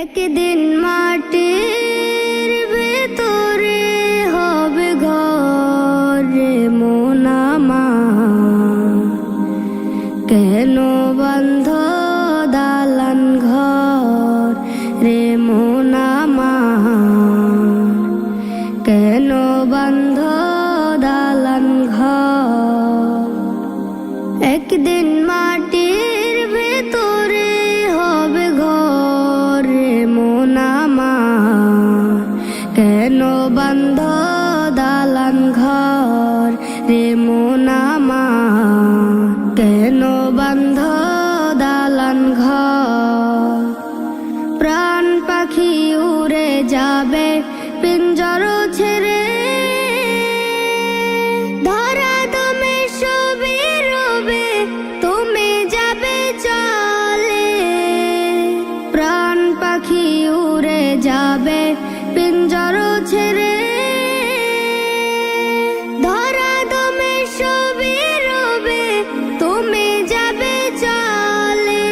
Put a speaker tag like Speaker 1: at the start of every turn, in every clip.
Speaker 1: একদিন মাটির ভেতরে হবে ঘর রে মন আমার, কেন বন্ধ দালান ঘর রে মন আমার, কেন বন্ধ দালান ঘর। একদিন মাটির ভেতরে হবে ঘর রে মন আমার, কেন বন্ধ দালান ঘর রে মন আমার, কেন বন্ধ দালান ঘর। প্রাণ পাখি উড়ে যাবে পিঞ্জর ছেড়ে, ধরা দমে সবে রবে তুমি যাবে চলে। প্রাণ পাখি উড়ে যাবে পিঞ্জর ছেড়ে, ধরা দমে সবে রবে তুমি যাবে চলে।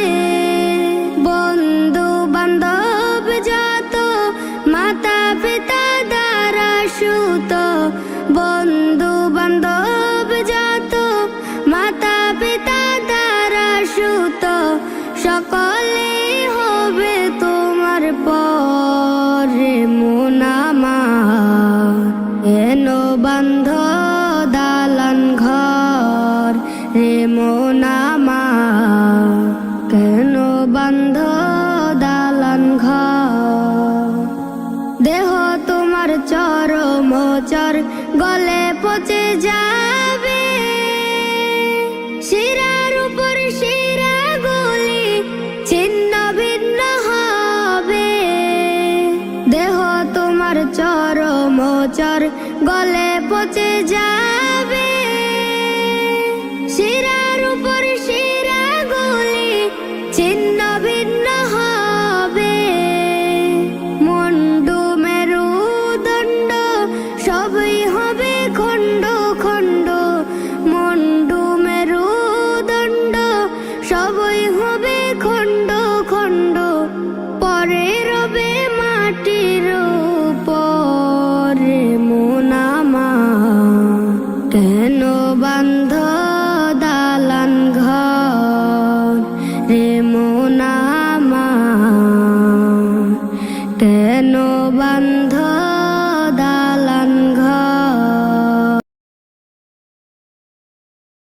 Speaker 1: বন্ধু বান্ধব যত মাতা পিতা দ্বারা সুত, বন্ধু বান্ধব যত মাতা পিতা দ্বারা সুত, সকলে হবে তোমার পরে মন আমার, কেন বন্ধ দালান ঘর রে মন আমার, কেন বন্ধ দালান ঘর। দেহ তোমার চরমচর গলে পচে যাবে, শিরার উপর শিরা গুলি ছিন্ন ভিন্ন হবে। দেহ তোমার চরমচর গলে পচে যাবে, শিরার উপর শিরা গুলি ছিন্ন ভিন্ন হবে। মুন্ডু মেরুদণ্ড সবই হবে খণ্ড খণ্ড, মুন্ডু মেরুদণ্ড সবই হবে খণ্ড